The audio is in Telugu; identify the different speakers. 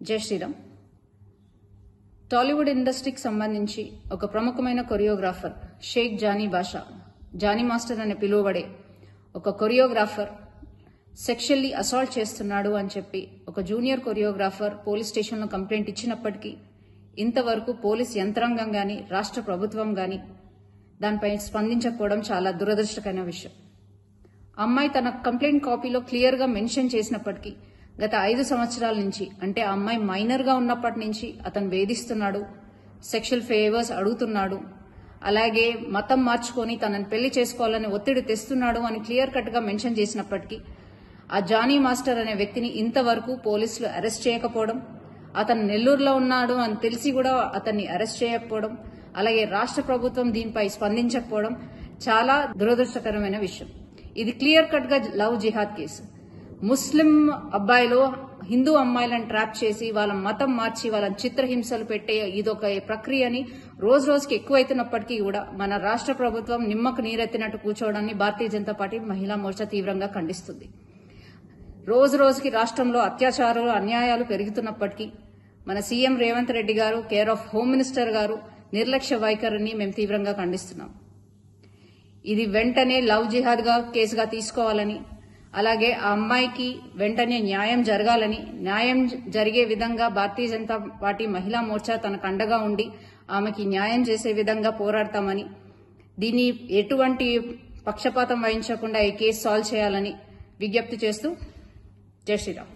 Speaker 1: జై శ్రీరామ్. టాలీవుడ్ ఇండస్ట్రీకి సంబంధించి ఒక ప్రముఖమైన కొరియోగ్రాఫర్ షేక్ జానీ బాషా, జానీ మాస్టర్ అని పిలువబడే ఒక కొరియోగ్రాఫర్ సెక్షువల్లీ అసాల్ట్ చేస్తున్నాడు అని చెప్పి ఒక జూనియర్ కొరియోగ్రాఫర్ పోలీస్ స్టేషన్లో కంప్లైంట్ ఇచ్చినప్పటికీ ఇంతవరకు పోలీస్ యంత్రాంగం గాని రాష్ట్ర ప్రభుత్వం గాని దానిపై స్పందించకపోవడం చాలా దురదృష్టకరమైన విషయం. అమ్మాయి తన కంప్లైంట్ కాపీలో క్లియర్ గా మెన్షన్ చేసినప్పటికీ గత 5 సంవత్సరాల నుంచి, అంటే ఆ అమ్మాయి మైనర్ గా ఉన్నప్పటి నుంచి అతను వేధిస్తున్నాడు, సెక్షువల్ ఫేవర్స్ అడుగుతున్నాడు, అలాగే మతం మార్చుకొని తనని పెళ్లి చేసుకోవాలని ఒత్తిడి తెస్తున్నాడు అని క్లియర్ కట్ గా మెన్షన్ చేసినప్పటికీ ఆ జానీ మాస్టర్ అనే వ్యక్తిని ఇంతవరకు పోలీసులు అరెస్ట్ చేయకపోవడం, అతను నెల్లూరులో ఉన్నాడు అని తెలిసి కూడా అతన్ని అరెస్ట్ చేయకపోవడం, అలాగే రాష్ట్ర ప్రభుత్వం దీనిపై స్పందించకపోవడం చాలా దురదృష్టకరమైన విషయం. ఇది క్లియర్ కట్ గా లవ్ జిహాద్ కేసు. ముస్లిం అబ్బాయిలు హిందూ అమ్మాయిలను ట్రాప్ చేసి వాళ్ళ మతం మార్చి వాళ్ళని చిత్రహింసలు పెట్టే ఇదొక ప్రక్రియని రోజు రోజుకి ఎక్కువైతున్నప్పటికీ కూడా మన రాష్ట్ర ప్రభుత్వం నిమ్మకు నీరెత్తినట్టు కూర్చోవడాన్ని భారతీయ జనతా పార్టీ మహిళా మోర్చా తీవ్రంగా ఖండిస్తుంది. రోజు రోజుకి రాష్ట్రంలో అత్యాచారాలు అన్యాయాలు పెరుగుతున్నప్పటికీ మన సీఎం రేవంత్ రెడ్డి గారు, కేర్ ఆఫ్ హోమ్ మినిస్టర్ గారు నిర్లక్ష్య వైఖరిని మేము తీవ్రంగా ఖండిస్తున్నాం. ఇది వెంటనే లవ్ జిహాద్ గా కేసుగా తీసుకోవాలని, అలాగే ఆ అమ్మాయికి వెంటనే న్యాయం జరగాలని, న్యాయం జరిగే విధంగా భారతీయ జనతా పార్టీ మహిళా మోర్చా తనకు అండగా ఉండి ఆమెకి న్యాయం చేసే విధంగా పోరాడతామని, దీన్ని ఎటువంటి పక్షపాతం వహించకుండా ఈ కేసు సాల్వ్ చేయాలని విజ్ఞప్తి చేస్తూ జై శ్రీరామ్.